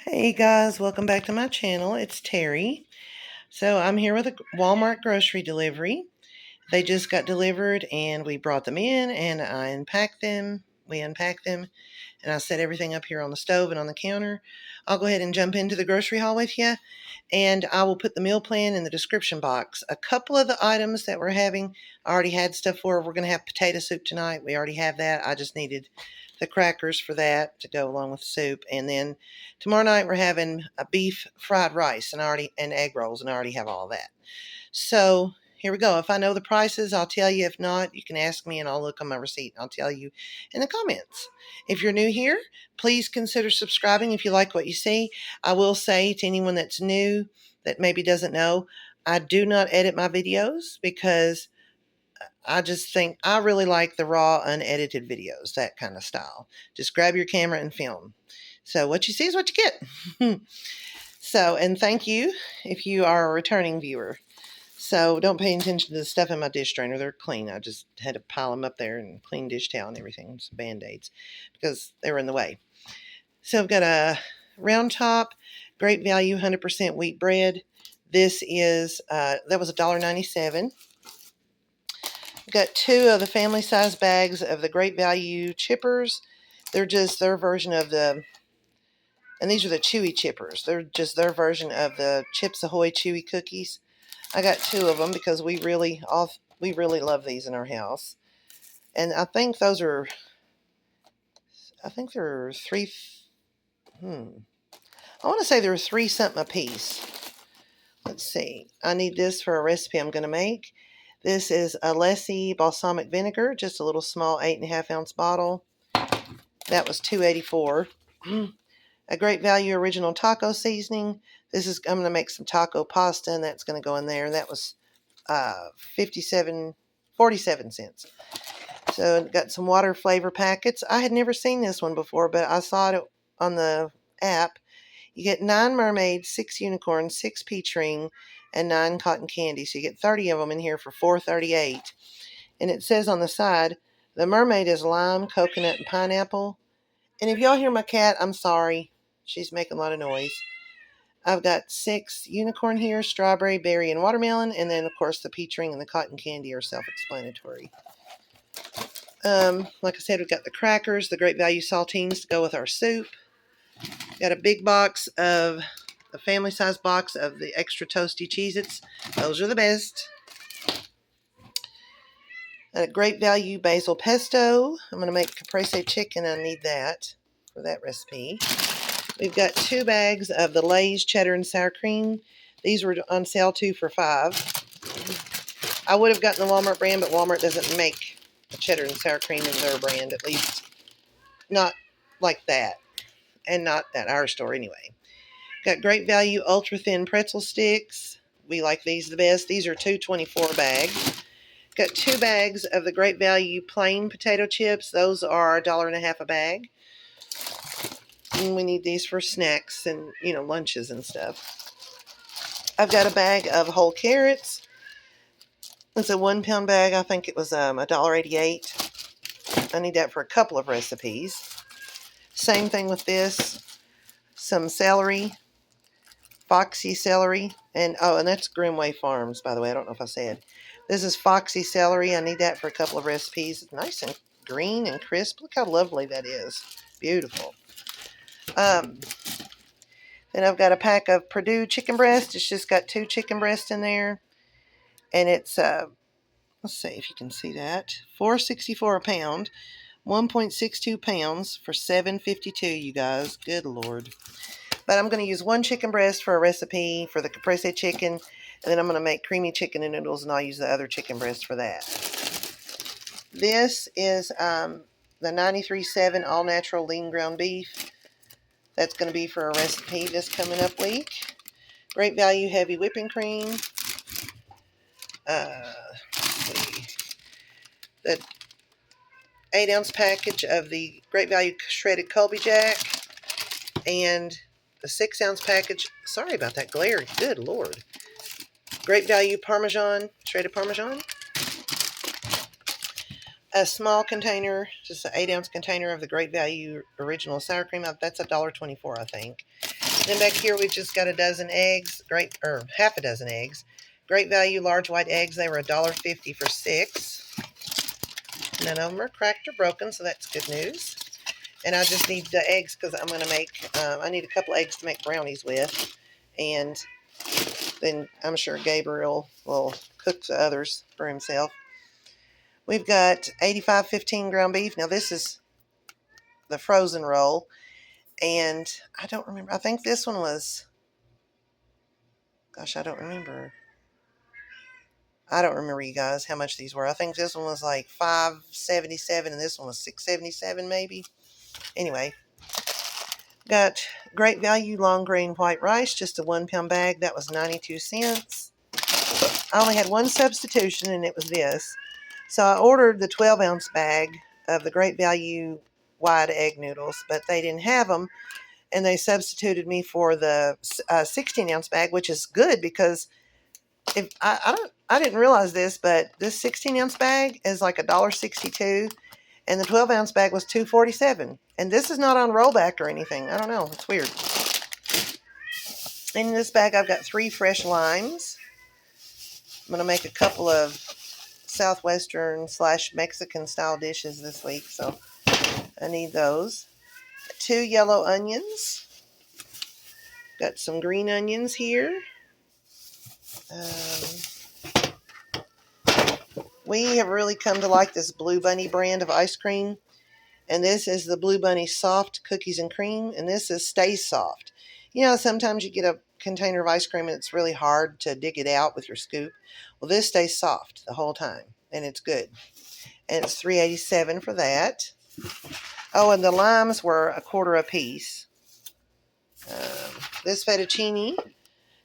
Hey guys, welcome back to my channel. It's Terry. So I'm here with a Walmart grocery delivery. They just got delivered and we brought them in and I unpacked them. We unpacked them and I set everything up here on the stove and on the counter. I'll go ahead and jump into the grocery haul with you, and I will put the meal plan in the description box. A couple of the items that we're having, I already had stuff for. We're going to have potato soup tonight. We already have that. I just needed the crackers for that to go along with the soup. And then tomorrow night we're having a beef fried rice and egg rolls, and I already have all that. So here we go. If I know the prices, I'll tell you. If not, you can ask me and I'll look on my receipt and I'll tell you in the comments. If you're new here, please consider subscribing if you like what you see. I will say to anyone that's new that maybe doesn't know, I do not edit my videos because I just think I really like the raw, unedited videos, that kind of style. Just grab your camera and film. So what you see is what you get. And thank you if you are a returning viewer. So don't pay attention to the stuff in my dish drainer. They're clean. I just had to pile them up there and clean dish towel and everything, some Band-Aids, because they were in the way. So I've got a round top, great value, 100% wheat bread. This is, that was $1.97. I've got two of the family size bags of the Great Value chippers. They're just their version of and these are the chewy chippers. They're just their version of the Chips Ahoy chewy cookies. I got two of them because we really love these in our house. And I think they're three, I want to say they're 3 something a piece. Let's see. I need this for a recipe I'm going to make. This is a Lassie balsamic vinegar, just a little small 8.5 ounce bottle. That was $2.84. A Great Value original taco seasoning. I'm going to make some taco pasta, and that's going to go in there. That was 47 cents. So got some water flavor packets. I had never seen this one before, but I saw it on the app. You get 9 mermaids, 6 unicorns, 6 peach ring, and 9 cotton candy. So you get 30 of them in here for $4.38. And it says on the side, the mermaid is lime, coconut, and pineapple. And if y'all hear my cat, I'm sorry. She's making a lot of noise. I've got 6 unicorn here, strawberry, berry, and watermelon. And then, of course, the peach ring and the cotton candy are self-explanatory. Like I said, we've got the crackers, the Great Value saltines to go with our soup. Got a big box of a family size box of the extra toasty Cheez-Its. Those are the best. A Great Value basil pesto. I'm going to make caprese chicken. I need that for that recipe. We've got 2 bags of the Lay's cheddar and sour cream. These were on sale 2 for $5. I would have gotten the Walmart brand, but Walmart doesn't make a cheddar and sour cream in their brand, at least not like that, and not at our store anyway. Got Great Value ultra thin pretzel sticks. We like these the best. These are $2.24 a bag. Got 2 bags of the Great Value plain potato chips. Those are $1.50 a bag. And we need these for snacks and, lunches and stuff. I've got a bag of whole carrots. It's a 1 pound bag. I think it was $1.88. I need that for a couple of recipes. Same thing with this. Some celery, Foxy celery, and that's Grimway Farms, by the way. I don't know if I said. This is Foxy celery. I need that for a couple of recipes. It's nice and green and crisp. Look how lovely that is. Beautiful. Then I've got a pack of Perdue chicken breast. It's just got 2 chicken breasts in there. And it's, let's see if you can see that. $4.64 a pound. 1.62 pounds for $7.52, you guys. Good Lord. But I'm going to use 1 chicken breast for a recipe for the caprese chicken. And then I'm going to make creamy chicken and noodles, and I'll use the other chicken breast for that. This is the 93.7 all-natural lean ground beef. That's going to be for a recipe this coming up week. Great Value heavy whipping cream. Let's see. The 8 ounce package of the Great Value shredded Colby Jack. And the 6 ounce package. Sorry about that glare. Good Lord. Great Value Parmesan, shredded Parmesan. A small container, just an 8 ounce container of the Great Value original sour cream. That's $1.24, I think. Then back here we've just got a dozen eggs, half a dozen eggs. Great value, large white eggs. They were $1.50 for 6. None of them are cracked or broken, so that's good news. And I just need the eggs because I'm going to make, I need a couple eggs to make brownies with. And then I'm sure Gabriel will cook the others for himself. We've got 85/15 ground beef. Now this is the frozen roll. And I don't remember. I think this one was, gosh, I don't remember. You guys how much these were. I think this one was like $5.77 and this one was $6.77 maybe. Anyway, got great value long grain white rice, just a 1-pound bag. That was 92 cents. I only had one substitution and it was this. So I ordered the 12-ounce bag of the great value wide egg noodles, but they didn't have them. And they substituted me for the 16-ounce bag, which is good because if I didn't realize this, but this 16-ounce bag is like $1.62, and the 12-ounce bag was $2.47. And this is not on rollback or anything. I don't know. It's weird. In this bag, I've got 3 fresh limes. I'm going to make a couple of Southwestern / Mexican style dishes this week, so I need those. 2 yellow onions. Got some green onions here. We have really come to like this Blue Bunny brand of ice cream. And this is the Blue Bunny Soft Cookies and Cream. And this is Stay Soft. You know, sometimes you get a container of ice cream and it's really hard to dig it out with your scoop. Well, this stays soft the whole time. And it's good. And it's $3.87 for that. Oh, and the limes were $1.25 a piece. This fettuccine,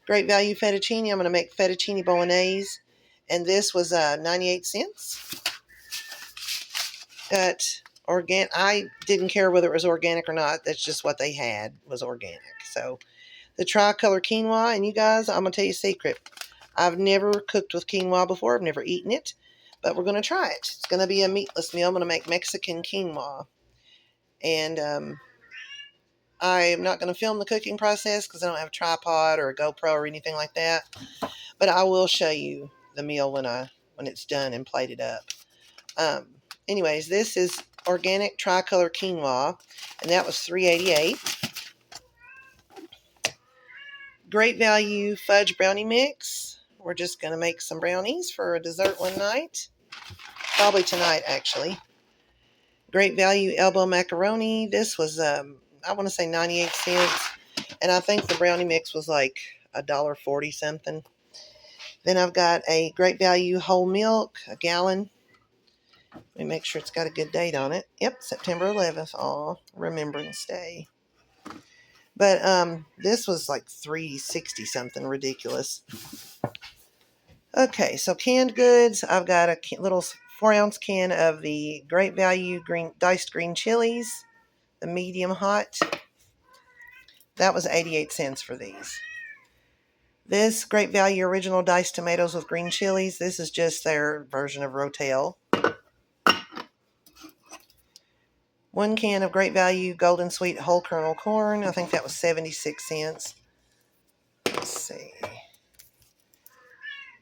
great value fettuccine. I'm going to make fettuccine bolognese. And this was 98 cents. Got organic. I didn't care whether it was organic or not. That's just what they had was organic. So the tricolor quinoa. And you guys, I'm going to tell you a secret. I've never cooked with quinoa before. I've never eaten it. But we're going to try it. It's going to be a meatless meal. I'm going to make Mexican quinoa. And I am not going to film the cooking process because I don't have a tripod or a GoPro or anything like that. But I will show you the meal when it's done and plated up. Anyways, this is organic tricolor quinoa, and that was $3.88. Great value fudge brownie mix. We're just going to make some brownies for a dessert one night. Probably tonight, actually. Great value elbow macaroni. This was, I want to say 98 cents. And I think the brownie mix was like $1.40 something. Then I've got a great value whole milk, a gallon. Let me make sure it's got a good date on it. Yep, September 11th. Aw, Remembrance Day. But this was like $3.60 something, ridiculous. Okay, so canned goods. I've got a little 4-ounce can of the great value diced green chilies, the medium hot. That was 88 cents for these. This great value original diced tomatoes with green chilies. This is just their version of Rotel. 1 can of great value golden sweet whole kernel corn. I think that was 76 cents. Let's see.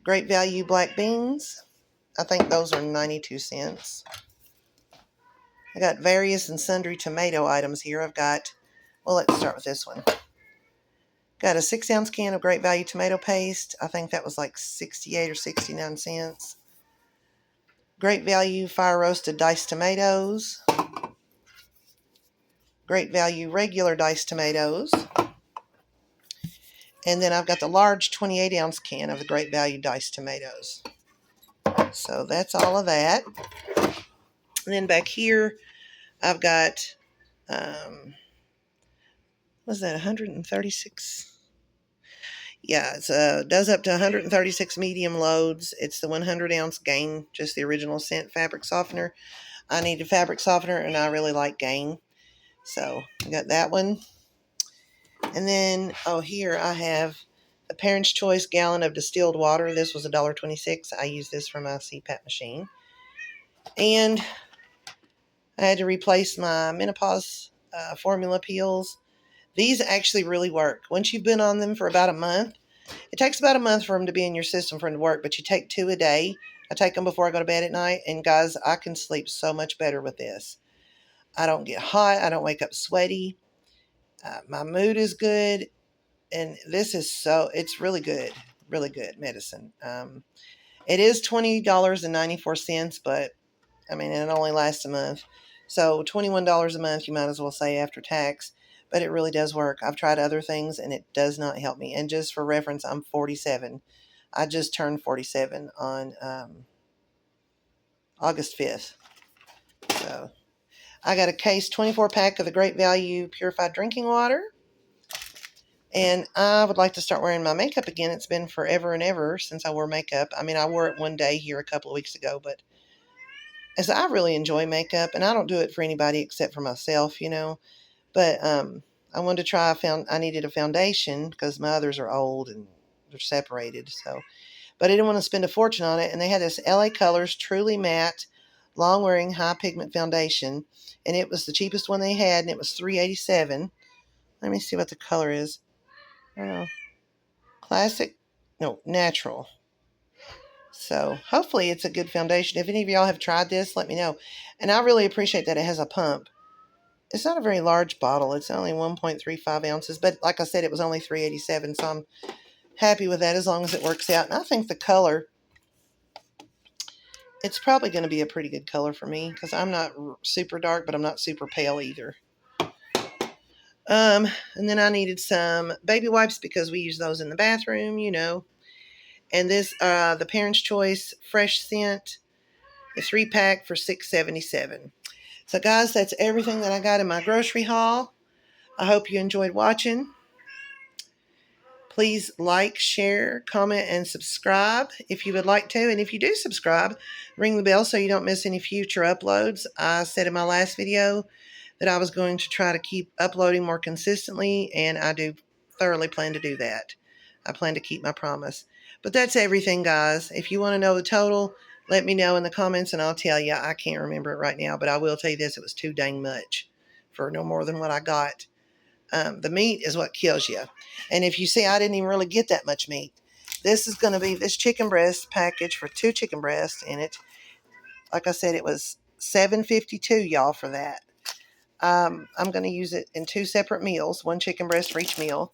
Great value black beans. I think those are 92 cents. I got various and sundry tomato items here. I've got, well, let's start with this one. Got a 6-ounce can of great value tomato paste. I think that was like 68 or 69 cents. Great value fire roasted diced tomatoes. Great value regular diced tomatoes. And then I've got the large 28-ounce can of the great value diced tomatoes. So that's all of that. And then back here, I've got, what's that, 136? Yeah, it does up to 136 medium loads. It's the 100-ounce Gain, just the original scent fabric softener. I need a fabric softener, and I really like Gain. So I got that one. And then, here I have a Parent's Choice gallon of distilled water. This was $1.26. I use this for my CPAP machine. And I had to replace my menopause formula pills. These actually really work. Once you've been on them for about a month, it takes about a month for them to be in your system for them to work, but you take 2 a day. I take them before I go to bed at night, and guys, I can sleep so much better with this. I don't get hot. I don't wake up sweaty. My mood is good, and it's really good medicine. It is $20.94, but I mean, it only lasts a month. So $21 a month, you might as well say after tax, but it really does work. I've tried other things and it does not help me. And just for reference, I'm 47. I just turned 47 on August 5th. So I got a case 24 pack of the Great Value Purified Drinking Water. And I would like to start wearing my makeup again. It's been forever and ever since I wore makeup. I mean, I wore it one day here a couple of weeks ago, but as I really enjoy makeup, and I don't do it for anybody except for myself, But I wanted to try. I needed a foundation because my others are old and they're separated. So, but I didn't want to spend a fortune on it. And they had this LA Colors Truly Matte Long Wearing High Pigment Foundation, and it was the cheapest one they had, and it was $3.87. Let me see what the color is. I don't know. Classic? No, natural. So hopefully it's a good foundation. If any of y'all have tried this, let me know. And I really appreciate that it has a pump. It's not a very large bottle. It's only 1.35 ounces. But like I said, it was only $3.87. So I'm happy with that as long as it works out. And I think the color, it's probably going to be a pretty good color for me because I'm not super dark, but I'm not super pale either. And then I needed some baby wipes because we use those in the bathroom, And this, the Parents' Choice Fresh Scent, a 3-pack for $6.77. So guys, that's everything that I got in my grocery haul. I hope you enjoyed watching. Please like, share, comment, and subscribe if you would like to. And if you do subscribe, ring the bell so you don't miss any future uploads. I said in my last video that I was going to try to keep uploading more consistently, and I do thoroughly plan to do that. I plan to keep my promise. But that's everything, guys. If you want to know the total, let me know in the comments, and I'll tell you. I can't remember it right now, but I will tell you this. It was too dang much for no more than what I got. The meat is what kills you. And if you see, I didn't even really get that much meat. This is going to be this chicken breast package for 2 chicken breasts in it. Like I said, it was $7.52, y'all, for that. I'm going to use it in 2 separate meals, 1 chicken breast for each meal.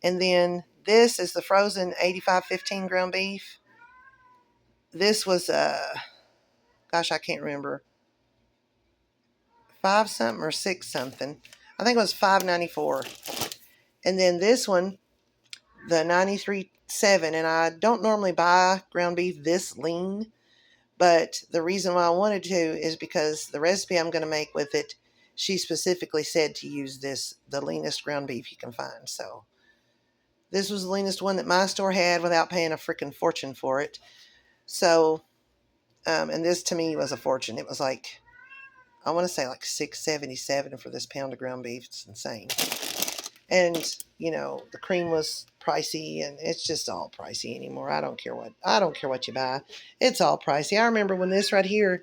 And then this is the frozen 85-15 ground beef. This was, gosh, I can't remember, 5 something or 6 something. I think it was $5.94. And then this one, the 93.7, and I don't normally buy ground beef this lean, but the reason why I wanted to is because the recipe I'm going to make with it, she specifically said to use the leanest ground beef you can find. So this was the leanest one that my store had without paying a freaking fortune for it. So, and this to me was a fortune. It was like, I want to say like $6.77 for this pound of ground beef. It's insane. And, the cream was pricey, and it's just all pricey anymore. I don't care what you buy. It's all pricey. I remember when this right here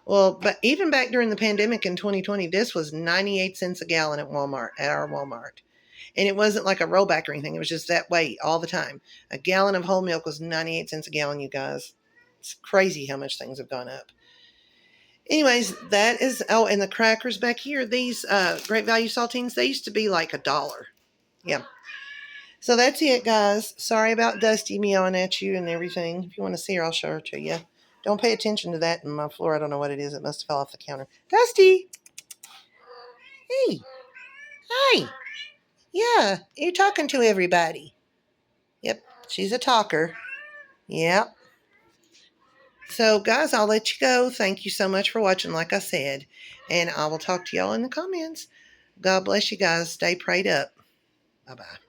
but even back during the pandemic in 2020, this was 98 cents a gallon at our Walmart. And it wasn't like a rollback or anything. It was just that way all the time. A gallon of whole milk was 98 cents a gallon, you guys. It's crazy how much things have gone up. Anyways, that is, and the crackers back here, these Great Value saltines, they used to be like $1. Yeah. So that's it, guys. Sorry about Dusty meowing at you and everything. If you want to see her, I'll show her to you. Don't pay attention to that in my floor. I don't know what it is. It must have fell off the counter. Dusty! Hey! Hi! Yeah, you're talking to everybody. Yep, she's a talker. Yep. So, guys, I'll let you go. Thank you so much for watching, like I said. And I will talk to y'all in the comments. God bless you guys. Stay prayed up. Bye-bye.